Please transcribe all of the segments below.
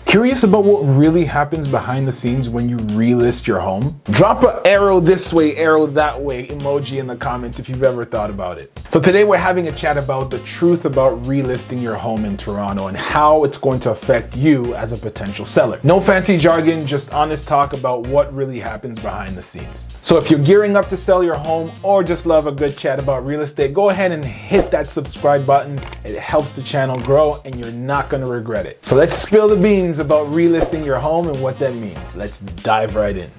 Curious about what really happens behind the scenes when you relist your home? Drop an arrow this way, arrow that way emoji in the comments if you've ever thought about it. So today we're having a chat about the truth about relisting your home in Toronto and how it's going to affect you as a potential seller. No fancy jargon, just honest talk about what really happens behind the scenes. So if you're gearing up to sell your home or just love a good chat about real estate, go ahead and hit that subscribe button. It helps the channel grow and you're not going to regret it. So let's spill the beans about relisting your home and what that means. Let's dive right in.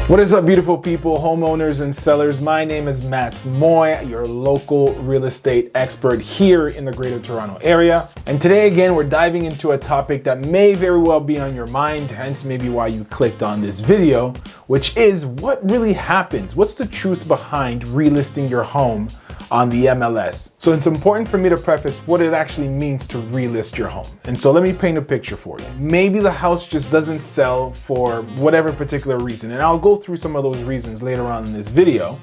What is up, beautiful people, homeowners and sellers? My name is Matt Moy, your local real estate expert here in the Greater Toronto Area. And today again, we're diving into a topic that may very well be on your mind, hence maybe why you clicked on this video, which is what really happens? What's the truth behind relisting your home on the MLS? So it's important for me to preface what it actually means to relist your home. And so let me paint a picture for you. Maybe the house just doesn't sell for whatever particular reason. And I'll go through some of those reasons later on in this video.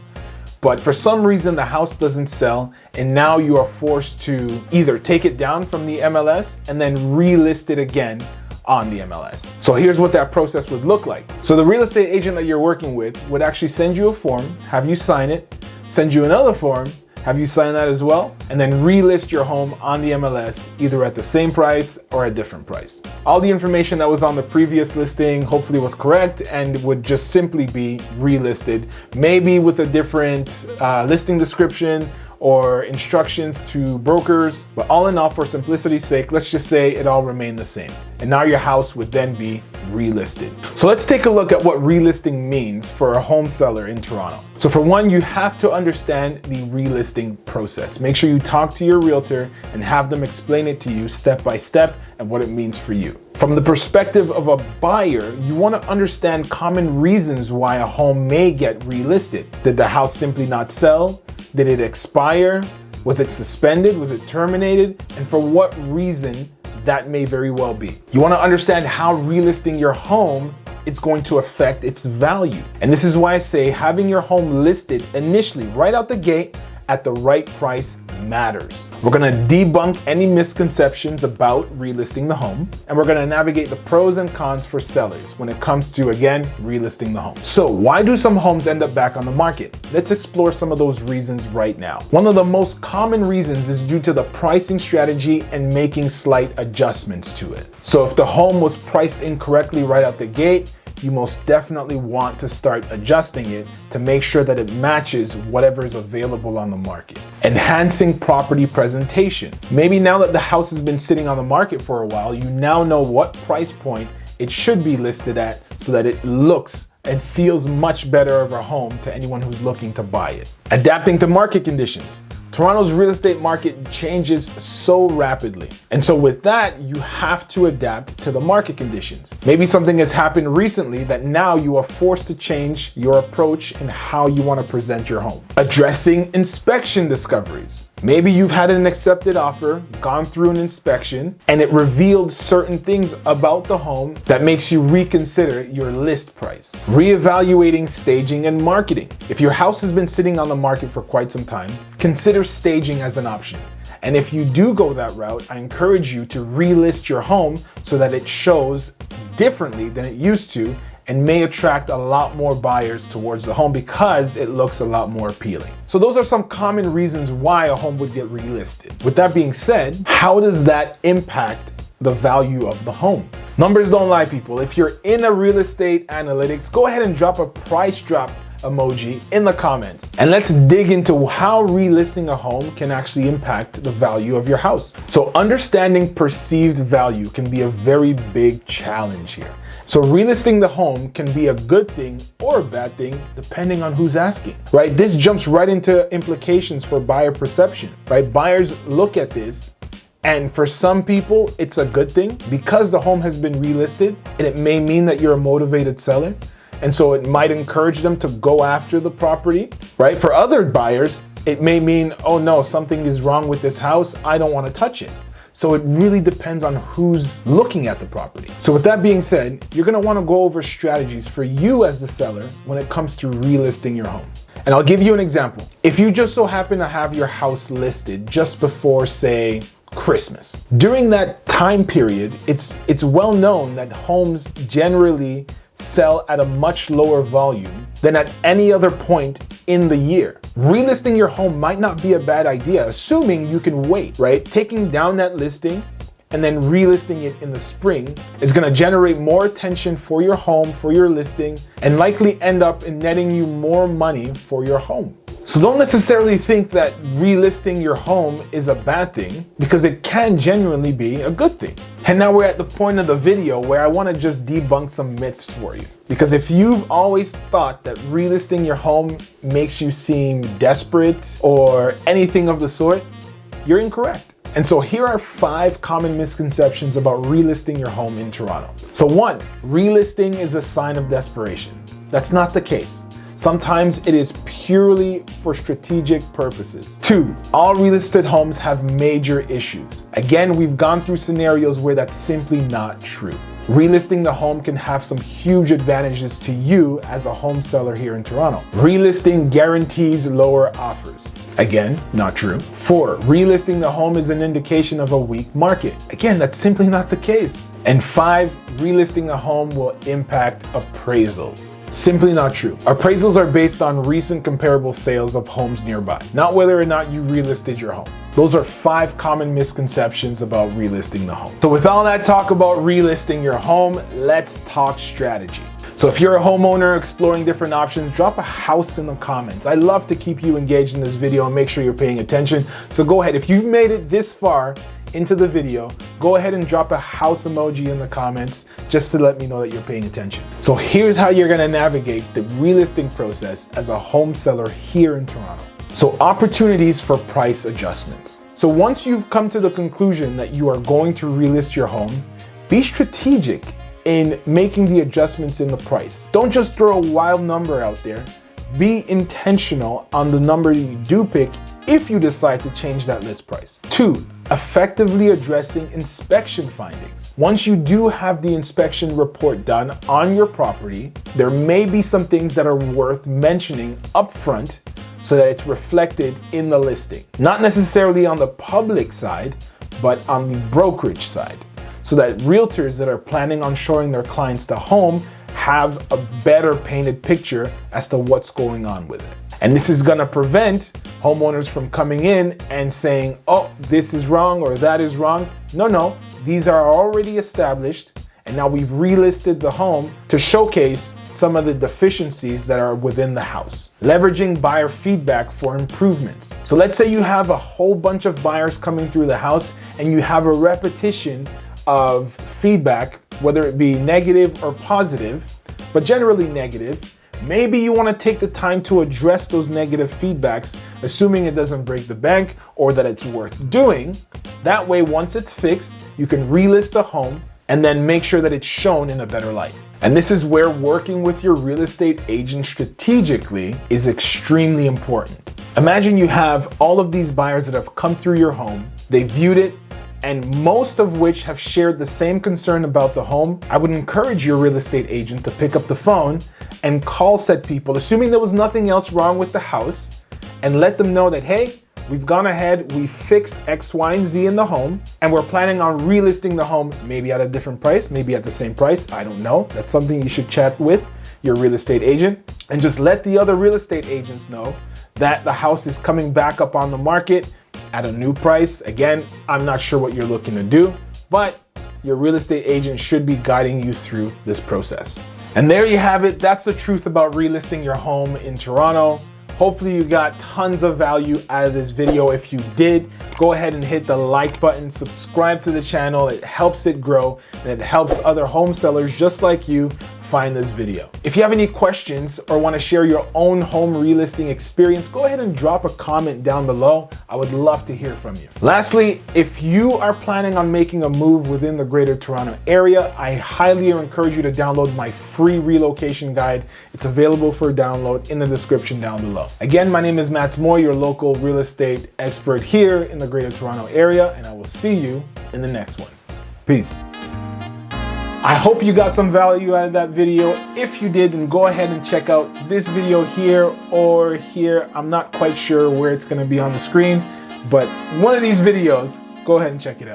But for some reason, the house doesn't sell, and now you are forced to either take it down from the MLS and then relist it again on the MLS. So here's what that process would look like. So the real estate agent that you're working with would actually send you a form, have you sign it, send you another form, have you sign that as well, and then relist your home on the MLS either at the same price or a different price. All the information that was on the previous listing hopefully was correct and would just simply be relisted, maybe with a different listing description or instructions to brokers, but all in all, for simplicity's sake, let's just say it all remained the same. And now your house would then be relisted. So let's take a look at what relisting means for a home seller in Toronto. So for one, you have to understand the relisting process. Make sure you talk to your realtor and have them explain it to you step by step and what it means for you. From the perspective of a buyer, you want to understand common reasons why a home may get relisted. Did the house simply not sell? Did it expire? Was it suspended? Was it terminated? And for what reason that may very well be. You want to understand how relisting your home is going to affect its value. And this is why I say having your home listed initially right out the gate at the right price matters. We're going to debunk any misconceptions about relisting the home, and we're going to navigate the pros and cons for sellers when it comes to, again, relisting the home. So why do some homes end up back on the market? Let's explore some of those reasons right now. One of the most common reasons is due to the pricing strategy and making slight adjustments to it. So if the home was priced incorrectly right out the gate, you most definitely want to start adjusting it to make sure that it matches whatever is available on the market. Enhancing property presentation. Maybe now that the house has been sitting on the market for a while, you now know what price point it should be listed at so that it looks and feels much better of a home to anyone who's looking to buy it. Adapting to market conditions. Toronto's real estate market changes so rapidly. And so with that, you have to adapt to the market conditions. Maybe something has happened recently that now you are forced to change your approach and how you want to present your home. Addressing inspection discoveries. Maybe you've had an accepted offer, gone through an inspection, and it revealed certain things about the home that makes you reconsider your list price. Reevaluating staging and marketing. If your house has been sitting on the market for quite some time, consider staging as an option. And if you do go that route, I encourage you to relist your home so that it shows differently than it used to and may attract a lot more buyers towards the home because it looks a lot more appealing. So those are some common reasons why a home would get relisted. With that being said, how does that impact the value of the home? Numbers don't lie, people. If you're in a real estate analytics, go ahead and drop a price drop emoji in the comments. And let's dig into how relisting a home can actually impact the value of your house. So understanding perceived value can be a very big challenge here. So relisting the home can be a good thing or a bad thing depending on who's asking, right? This jumps right into implications for buyer perception, right? Buyers look at this, and for some people, it's a good thing because the home has been relisted, and it may mean that you're a motivated seller. And so it might encourage them to go after the property, right? For other buyers, it may mean, oh no, something is wrong with this house. I don't want to touch it. So it really depends on who's looking at the property. So with that being said, you're gonna wanna go over strategies for you as the seller when it comes to relisting your home. And I'll give you an example. If you just so happen to have your house listed just before, say, Christmas, during that time period, it's well known that homes generally sell at a much lower volume than at any other point in the year. Relisting your home might not be a bad idea, assuming you can wait, right? Taking down that listing and then relisting it in the spring is gonna generate more attention for your home, for your listing, and likely end up in netting you more money for your home. So don't necessarily think that relisting your home is a bad thing, because it can genuinely be a good thing. And now we're at the point of the video where I want to just debunk some myths for you. Because if you've always thought that relisting your home makes you seem desperate or anything of the sort, you're incorrect. And so here are 5 common misconceptions about relisting your home in Toronto. So 1, relisting is a sign of desperation. That's not the case. Sometimes it is purely for strategic purposes. 2, all relisted homes have major issues. Again, we've gone through scenarios where that's simply not true. Relisting the home can have some huge advantages to you as a home seller here in Toronto. Relisting guarantees lower offers. Again, not true. 4, relisting the home is an indication of a weak market. Again, that's simply not the case. And 5, relisting the home will impact appraisals. Simply not true. Appraisals are based on recent comparable sales of homes nearby, not whether or not you relisted your home. Those are 5 common misconceptions about relisting the home. So with all that talk about relisting your home, let's talk strategy. So if you're a homeowner exploring different options, drop a house in the comments. I love to keep you engaged in this video and make sure you're paying attention. So go ahead, if you've made it this far into the video, go ahead and drop a house emoji in the comments just to let me know that you're paying attention. So here's how you're gonna navigate the relisting process as a home seller here in Toronto. So opportunities for price adjustments. So once you've come to the conclusion that you are going to relist your home, be strategic in making the adjustments in the price. Don't just throw a wild number out there. Be intentional on the number you do pick if you decide to change that list price. 2, effectively addressing inspection findings. Once you do have the inspection report done on your property, there may be some things that are worth mentioning upfront so that it's reflected in the listing. Not necessarily on the public side, but on the brokerage side, so that realtors that are planning on showing their clients the home have a better painted picture as to what's going on with it. And this is gonna prevent homeowners from coming in and saying, oh, this is wrong or that is wrong. No, these are already established, and now we've relisted the home to showcase some of the deficiencies that are within the house. Leveraging buyer feedback for improvements. So let's say you have a whole bunch of buyers coming through the house and you have a repetition of feedback, whether it be negative or positive, but generally negative. Maybe you want to take the time to address those negative feedbacks, assuming it doesn't break the bank or that it's worth doing. That way, once it's fixed, you can relist the home and then make sure that it's shown in a better light. And this is where working with your real estate agent strategically is extremely important. Imagine you have all of these buyers that have come through your home, they viewed it, and most of which have shared the same concern about the home. I would encourage your real estate agent to pick up the phone and call said people, assuming there was nothing else wrong with the house, and let them know that, hey, we've gone ahead, we fixed X, Y, and Z in the home, and we're planning on relisting the home, maybe at a different price, maybe at the same price, I don't know. That's something you should chat with your real estate agent, and just let the other real estate agents know that the house is coming back up on the market at a new price. Again, I'm not sure what you're looking to do, but your real estate agent should be guiding you through this process. And there you have it. That's the truth about relisting your home in Toronto. Hopefully you got tons of value out of this video. If you did, go ahead and hit the like button, subscribe to the channel. It helps it grow and it helps other home sellers just like you find this video. If you have any questions or want to share your own home relisting experience, go ahead and drop a comment down below. I would love to hear from you. Lastly, if you are planning on making a move within the Greater Toronto Area, I highly encourage you to download my free relocation guide. It's available for download in the description down below. Again, my name is Matt Moy, your local real estate expert here in the Greater Toronto Area, and I will see you in the next one. Peace. I hope you got some value out of that video. If you did, then go ahead and check out this video here or here. I'm not quite sure where it's going to be on the screen, but one of these videos, go ahead and check it out.